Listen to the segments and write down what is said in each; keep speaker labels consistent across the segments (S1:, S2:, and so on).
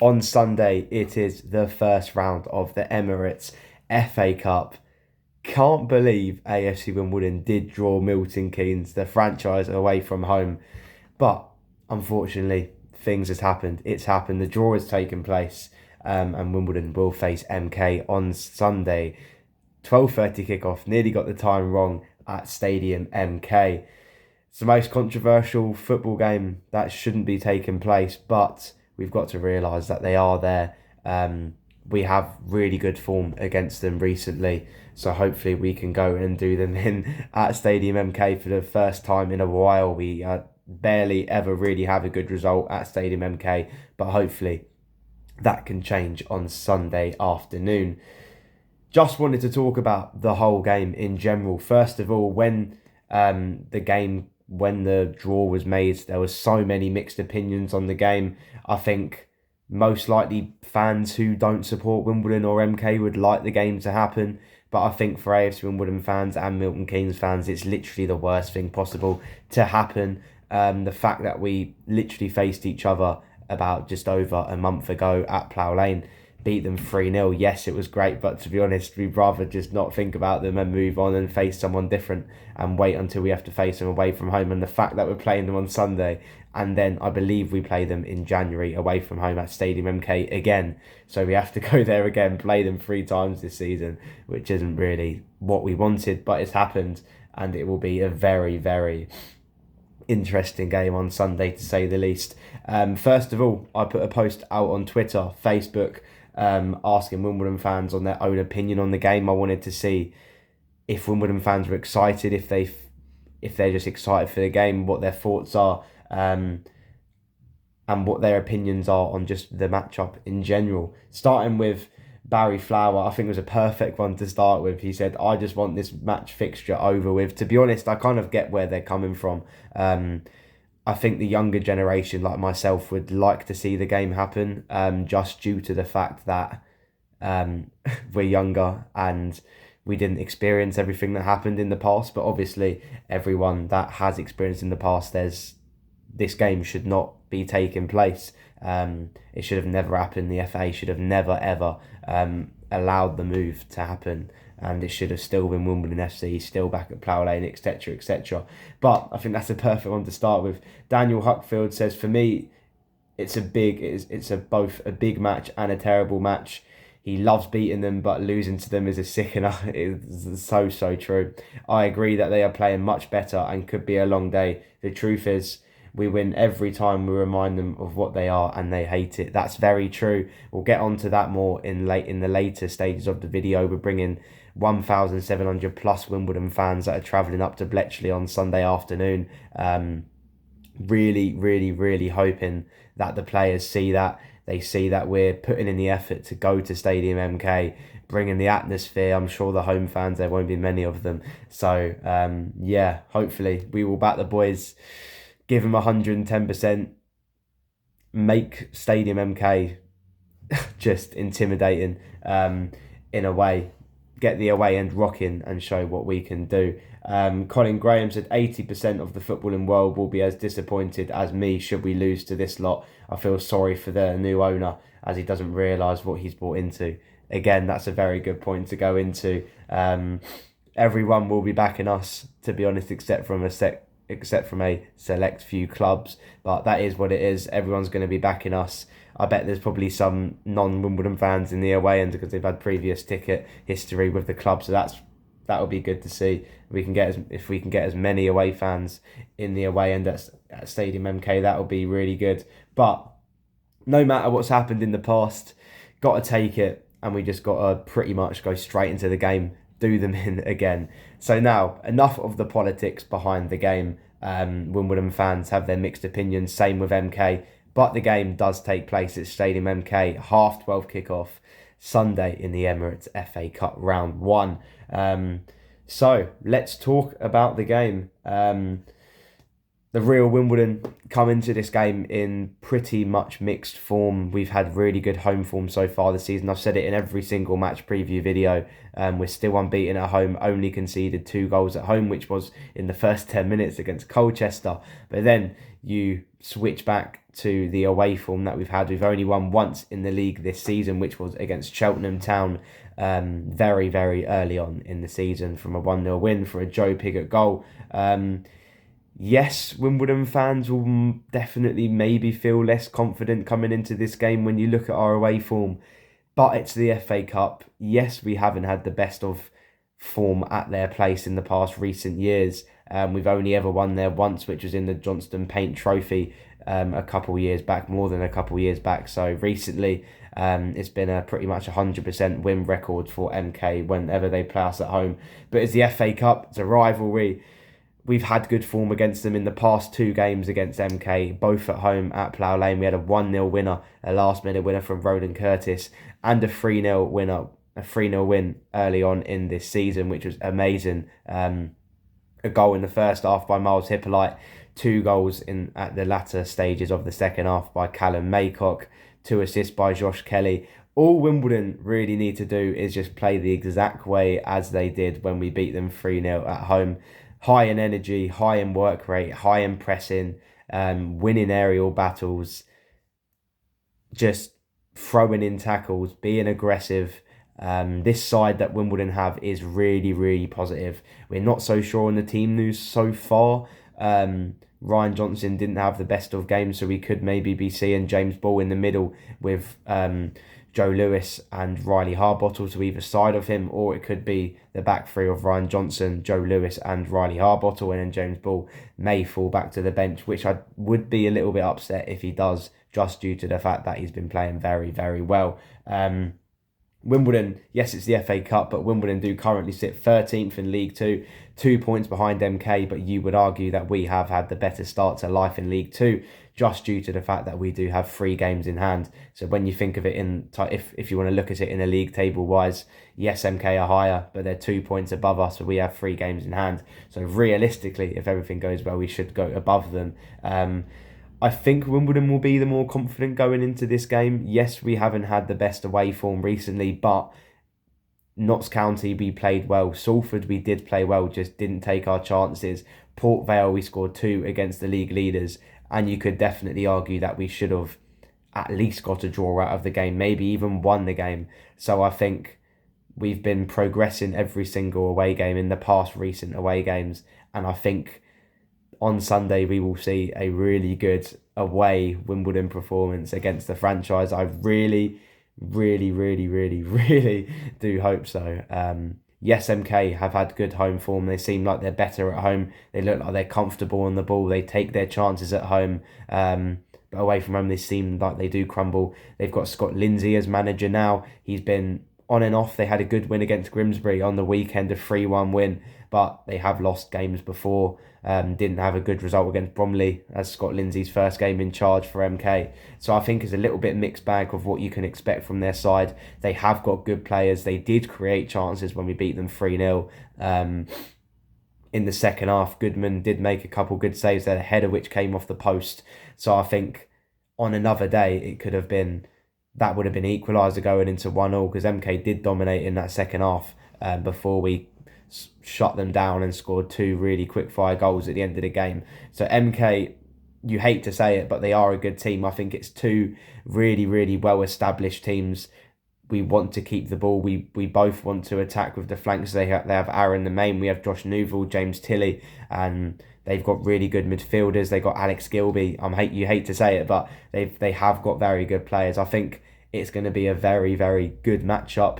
S1: On Sunday, it is the first round of the Emirates FA Cup. Can't believe AFC Wimbledon did draw Milton Keynes, the franchise, away from home. But unfortunately, things has happened. It's happened. The draw has taken place, and Wimbledon will face MK on Sunday. 12:30 kickoff. Nearly got the time wrong at Stadium MK. It's the most controversial football game that shouldn't be taking place, but we've got to realise that they are there. We have really good form against them recently, so hopefully we can go and do them in at Stadium MK for the first time in a while. We barely ever really have a good result at Stadium MK, but hopefully that can change on Sunday afternoon. Just wanted to talk about the whole game in general. First of all, when the draw was made, there was so many mixed opinions on the game. I think most likely fans who don't support Wimbledon or MK would like the game to happen. But I think for AFC Wimbledon fans and Milton Keynes fans, it's literally the worst thing possible to happen. The fact that we literally faced each other about just over a month ago at Plough Lane, beat them 3-0. Yes, it was great, but to be honest, we'd rather just not think about them and move on and face someone different and wait until we have to face them away from home. And the fact that we're playing them on Sunday, and then I believe we play them in January away from home at Stadium MK again. So we have to go there again, play them 3 times this season, which isn't really what we wanted, but it's happened, and it will be a very, very interesting game on Sunday, to say the least. First of all, I put a post out on Twitter, Facebook, asking Wimbledon fans on their own opinion on the game. I wanted to see if Wimbledon fans were excited, if they're just excited for the game, what their thoughts are, and what their opinions are on just the matchup in general. Starting with Barry Flower, I think it was a perfect one to start with. He said, "I just want this match fixture over with." To be honest, I kind of get where they're coming from. I think the younger generation, like myself, would like to see the game happen, just due to the fact that we're younger and we didn't experience everything that happened in the past. But obviously, everyone that has experienced in the past, this game should not be taking place. It should have never happened. The FA should have never ever allowed the move to happen, and it should have still been Wimbledon FC, still back at Plough Lane, etc., etc. But I think that's a perfect one to start with. Daniel Huckfield says, "For me, it's both a big match and a terrible match. He loves beating them, but losing to them is a sickener." It's so true. I agree that they are playing much better and could be a long day. The truth is, we win every time we remind them of what they are, and they hate it. That's very true. We'll get onto that more in the later stages of the video. We're bringing 1,700 plus Wimbledon fans that are travelling up to Bletchley on Sunday afternoon. Really hoping that the players see that. They see that we're putting in the effort to go to Stadium MK, bringing the atmosphere. I'm sure the home fans, there won't be many of them. So, yeah, hopefully we will back the boys, give them 110%, make Stadium MK just intimidating in a way, get the away end rocking and show what we can do. Colin Graham said 80% of the footballing world will be as disappointed as me should we lose to this lot. I feel sorry for the new owner as he doesn't realise what he's bought into. Again, that's a very good point to go into. Everyone will be backing us, to be honest, except from a select few clubs, but that is what it is. Everyone's going to be backing us. I bet there's probably some non-Wimbledon fans in the away end because they've had previous ticket history with the club, so that would be good to see. If we can get as many away fans in the away end at Stadium MK, that would be really good. But no matter what's happened in the past, got to take it, and we just got to pretty much go straight into the game, do them in again. So now, enough of the politics behind the game. Wimbledon fans have their mixed opinions, same with MK, but the game does take place at Stadium MK, 12:30 kickoff, Sunday in the Emirates FA Cup Round 1. So let's talk about the game. The real Wimbledon come into this game in pretty much mixed form. We've had really good home form so far this season. I've said it in every single match preview video. We're still unbeaten at home, only conceded 2 goals at home, which was in the first 10 minutes against Colchester. But then you switch back to the away form that we've had. We've only won once in the league this season, which was against Cheltenham Town very, very early on in the season from a 1-0 win for a Joe Pigott goal. Yes, Wimbledon fans will definitely maybe feel less confident coming into this game when you look at our away form, but it's the FA Cup. Yes, we haven't had the best of form at their place in the past recent years. We've only ever won there once, which was in the Johnston Paint Trophy a couple years back, more than a couple years back. So recently, it's been a pretty much 100% win record for MK whenever they play us at home. But it's the FA Cup, it's a rivalry. We've had good form against them in the past 2 games against MK, both at home at Plough Lane. We had a 1-0 winner, a last-minute winner from Roland Curtis, and a 3-0 winner, a 3-0 win early on in this season, which was amazing. A goal in the first half by Miles Hippolyte, 2 goals in at the latter stages of the second half by Callum Maycock, 2 assists by Josh Kelly. All Wimbledon really need to do is just play the exact way as they did when we beat them 3-0 at home. High in energy, high in work rate, high in pressing, winning aerial battles, just throwing in tackles, being aggressive. This side that Wimbledon have is really, really positive. We're not so sure on the team news so far. Ryan Johnson didn't have the best of games, so we could maybe be seeing James Ball in the middle with Joe Lewis and Riley Harbottle to either side of him, or it could be the back three of Ryan Johnson, Joe Lewis and Riley Harbottle, and then James Ball may fall back to the bench, which I would be a little bit upset if he does, just due to the fact that he's been playing very, very well. Wimbledon, yes, it's the FA Cup, but Wimbledon do currently sit 13th in League Two, 2 points behind MK, but you would argue that we have had the better start to life in League Two, just due to the fact that we do have 3 games in hand. So when you think of it if you want to look at it in a league table wise, yes, MK are higher, but they're 2 points above us, so we have 3 games in hand. So realistically, if everything goes well, we should go above them. I think Wimbledon will be the more confident going into this game. Yes, we haven't had the best away form recently, but Notts County, we played well. Salford, we did play well, just didn't take our chances. Port Vale, we scored 2 against the league leaders, and you could definitely argue that we should have at least got a draw out of the game, maybe even won the game. So I think we've been progressing every single away game in the past recent away games, and I think on Sunday we will see a really good away Wimbledon performance against the franchise. I really, really, really, really, really do hope so. Yes, MK have had good home form. They seem like they're better at home. They look like they're comfortable on the ball. They take their chances at home. But away from home, they seem like they do crumble. They've got Scott Lindsay as manager now. He's been on and off. They had a good win against Grimsby on the weekend, a 3-1 win, but they have lost games before. Didn't have a good result against Bromley as Scott Lindsay's first game in charge for MK. So I think it's a little bit mixed bag of what you can expect from their side. They have got good players. They did create chances when we beat them 3-0. In the second half, Goodman did make a couple good saves there, a header which came off the post. So I think on another day, it could have been, that would have been equaliser going into 1-1, because MK did dominate in that second half before we shut them down and scored 2 really quick fire goals at the end of the game. So MK, you hate to say it, but they are a good team. I think it's 2 really, really well established teams. We want to keep the ball. We both want to attack with the flanks. They have Aaron the main. We have Josh Newville, James Tilley, and they've got really good midfielders. They got Alex Gilby. You hate to say it, but they have got very good players. I think it's going to be a very, very good matchup.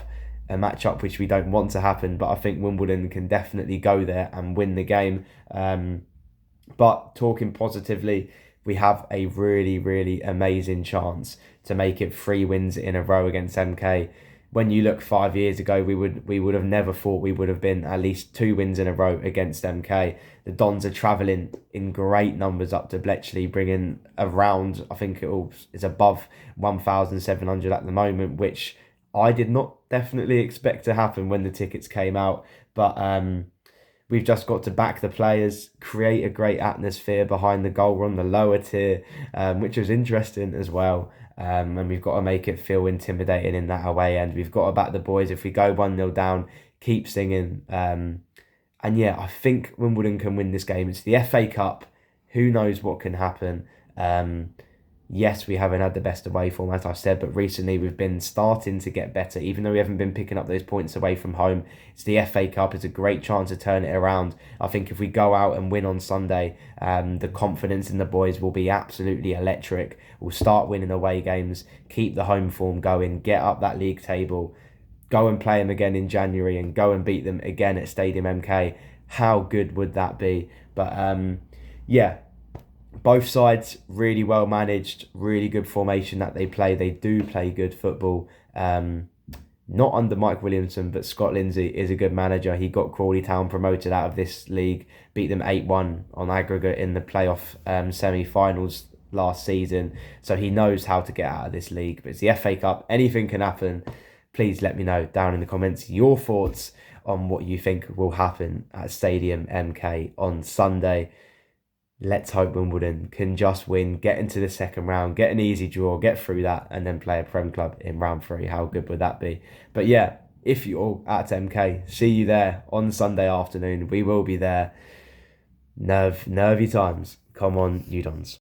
S1: A matchup which we don't want to happen, but I think Wimbledon can definitely go there and win the game. But talking positively, we have a really, really amazing chance to make it 3 wins in a row against MK. When you look 5 years ago, we would have never thought we would have been at least 2 wins in a row against MK. The Dons are travelling in great numbers up to Bletchley, bringing around, I think it's above 1,700 at the moment, which I did not definitely expect to happen when the tickets came out. But We've just got to back the players, create a great atmosphere behind the goal. We're on the lower tier, which was interesting as well. And we've got to make it feel intimidating in that away end. We've got to back the boys. If we go 1-0 down, keep singing. And yeah, I think Wimbledon can win this game. It's the FA Cup. Who knows what can happen? Yes, we haven't had the best away form, as I've said, but recently we've been starting to get better. Even though we haven't been picking up those points away from home, it's the FA Cup. It's a great chance to turn it around. I think if we go out and win on Sunday, the confidence in the boys will be absolutely electric. We'll start winning away games, keep the home form going, get up that league table, go and play them again in January and go and beat them again at Stadium MK. How good would that be? But yeah, both sides really well managed, really good formation that they play. They do play good football. Not under Mike Williamson, but Scott Lindsay is a good manager. He got Crawley Town promoted out of this league, beat them 8-1 on aggregate in the playoff semi-finals last season. So he knows how to get out of this league. But it's the FA Cup. Anything can happen. Please let me know down in the comments your thoughts on what you think will happen at Stadium MK on Sunday. Let's hope Wimbledon can just win, get into the second round, get an easy draw, get through that, and then play a Prem club in round 3. How good would that be? But yeah, if you're at MK, see you there on Sunday afternoon. We will be there. Nervy times. Come on, you dons.